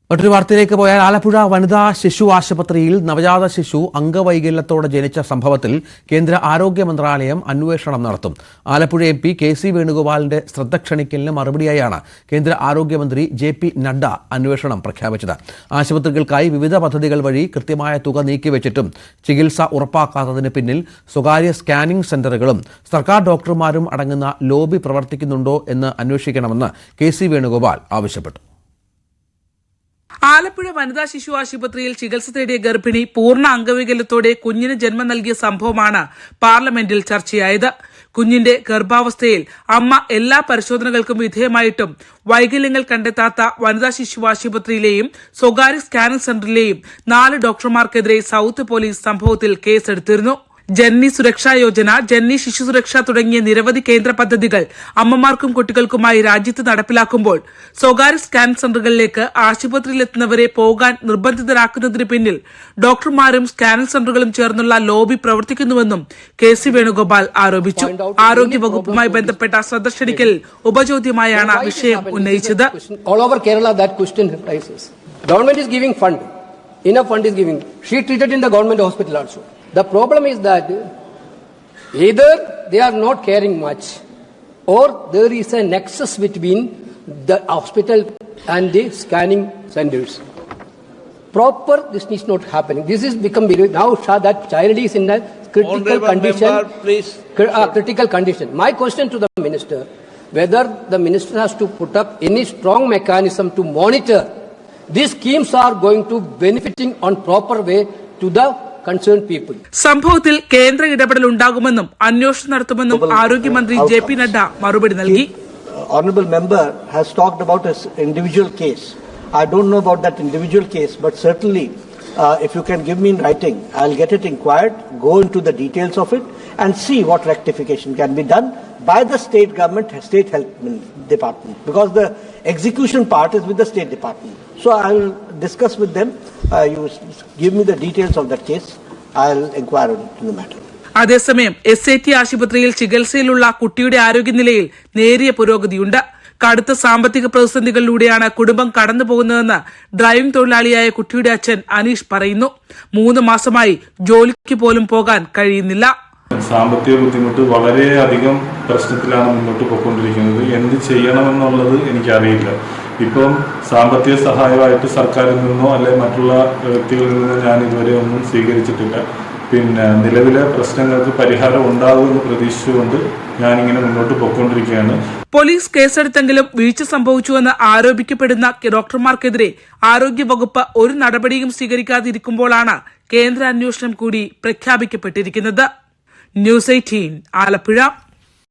മറ്റൊരു വാർത്തയിലേക്ക് പോയാൽ ആലപ്പുഴ വനിതാ ശിശു ആശുപത്രിയിൽ നവജാത ശിശു അംഗവൈകല്യത്തോടെ ജനിച്ച സംഭവത്തിൽ കേന്ദ്ര ആരോഗ്യ മന്ത്രാലയം അന്വേഷണം നടത്തും. ആലപ്പുഴ MP KC വേണുഗോപാലിന്റെ ശ്രദ്ധ ക്ഷണിക്കലിന് മറുപടിയായാണ് കേന്ദ്ര ആരോഗ്യമന്ത്രി JP നഡ്ഡ അന്വേഷണം പ്രഖ്യാപിച്ചത്. ആശുപത്രികൾക്കായി വിവിധ പദ്ധതികൾ വഴി കൃത്യമായ തുക നീക്കിവെച്ചിട്ടും ചികിത്സ ഉറപ്പാക്കാത്തതിന് പിന്നിൽ സ്വകാര്യ സ്കാനിംഗ് സെന്ററുകളും സർക്കാർ ഡോക്ടർമാരും അടങ്ങുന്ന ലോബി പ്രവർത്തിക്കുന്നുണ്ടോ എന്ന് അന്വേഷിക്കണമെന്ന് KC വേണുഗോപാൽ ആവശ്യപ്പെട്ടു. ആലപ്പുഴ വനിതാ ശിശു ആശുപത്രിയിൽ ചികിത്സ തേടിയ ഗർഭിണി പൂർണ്ണ അംഗവൈകല്യത്തോടെ കുഞ്ഞിന് ജന്മം നൽകിയ സംഭവമാണ് പാർലമെന്റിൽ ചർച്ചയായത്. കുഞ്ഞിന്റെ ഗർഭാവസ്ഥയിൽ അമ്മ എല്ലാ പരിശോധനകൾക്കും വിധേയമായിട്ടും വൈകല്യങ്ങൾ കണ്ടെത്താത്ത വനിതാ ശിശു ആശുപത്രിയിലെയും സ്വകാര്യ സ്കാനിംഗ് സെന്ററിലെയും 4 ഡോക്ടർമാർക്കെതിരെ സൌത്ത് പോലീസ് സംഭവത്തിൽ കേസെടുത്തിരുന്നു. ജനനി സുരക്ഷാ യോജന, ജനനി ശിശു സുരക്ഷ തുടങ്ങിയ നിരവധി കേന്ദ്ര പദ്ധതികൾ അമ്മമാർക്കും കുട്ടികൾക്കുമായി രാജ്യത്ത് നടപ്പിലാക്കുമ്പോൾ സ്വകാര്യ സ്കാനിംഗ് സെന്ററുകളിലേക്ക് ആശുപത്രിയിലെത്തുന്നവരെ പോകാൻ നിർബന്ധിതരാക്കുന്നതിന് പിന്നിൽ ഡോക്ടർമാരും സ്കാനിംഗ് സെന്ററുകളും ചേർന്നുള്ള ലോബി പ്രവർത്തിക്കുന്നുവെന്നും KC വേണുഗോപാൽ ആരോപിച്ചു. ആരോഗ്യ വകുപ്പുമായി ബന്ധപ്പെട്ട ശ്രദ്ധ ക്ഷണിക്കലിൽ ഉപചോദ്യമായാണ് വിഷയം ഉന്നയിച്ചത്. The problem is that either they are not caring much or there is a nexus between the hospital and the scanning centers. This is not happening. This is become now that child is in a critical condition. Member, please. Critical condition. My question to the minister, whether the minister has to put up any strong mechanism to monitor these schemes are going to benefiting on proper way to the സംഭവത്തിൽ കേന്ദ്ര ഇടപെടൽ ഉണ്ടാകുമെന്നും അന്വേഷണം നടത്തുമെന്നും ആരോഗ്യമന്ത്രി JP Nadda മറുപടി നൽകി. Honorable member has talked about his individual case. I don't know about that individual case, but certainly if you can give me in writing, I'll get it inquired, go into the details of it and see what rectification can be done by the state government, state health department, because the execution part is with the state department. So I'll discuss with them. You give me the details of that case. I'll inquire into the matter. അതേസമയം SAT ആശുപത്രിയിൽ ചികിത്സയിലുള്ള കുട്ടിയുടെ ആരോഗ്യനിലയിൽ നേരിയ പുരോഗതിയുണ്ട്. കടുത്ത സാമ്പത്തിക പ്രതിസന്ധികളിലൂടെയാണ് കുടുംബം കടന്നുപോകുന്നതെന്ന് driving തൊഴിലാളിയായ കുട്ടിയുടെ അച്ഛൻ അനീഷ് പറയുന്നു. 3 മാസമായി ജോലിക്ക് പോലും പോകാൻ കഴിയുന്നില്ല. സാമ്പത്തിക ബുദ്ധിമുട്ട് വളരെയധികം പ്രശ്നത്തിലാണ് മുന്നോട്ട് പോയിക്കൊണ്ടിരിക്കുന്നത്. എന്ത് ചെയ്യണമെന്നുള്ളത് എനിക്കറിയില്ല. ഇപ്പം സാമ്പത്തിക സഹായമായിട്ട് സർക്കാരിൽ നിന്നോ അല്ലെങ്കിൽ മറ്റുള്ള വ്യക്തികളിൽ നിന്നോ ഞാൻ ഇതുവരെ ഒന്നും സ്വീകരിച്ചിട്ടില്ല. പിന്നെ നിലവിലെ പ്രശ്നങ്ങൾക്ക് പരിഹാരം ഉണ്ടാകുമെന്ന് പ്രതീക്ഷിച്ചുകൊണ്ട് ഞാനിങ്ങനെ മുന്നോട്ട് പോയിക്കൊണ്ടിരിക്കുകയാണ്. പോലീസ് കേസെടുത്തെങ്കിലും വീഴ്ച സംഭവിച്ചുവെന്ന് ആരോപിക്കപ്പെടുന്ന ഡോക്ടർമാർക്കെതിരെ ആരോഗ്യവകുപ്പ് ഒരു നടപടിയും സ്വീകരിക്കാതിരിക്കുമ്പോഴാണ് കേന്ദ്ര അന്വേഷണം കൂടി പ്രഖ്യാപിക്കപ്പെട്ടിരിക്കുന്നത്. News 18 ആലപ്പുഴ.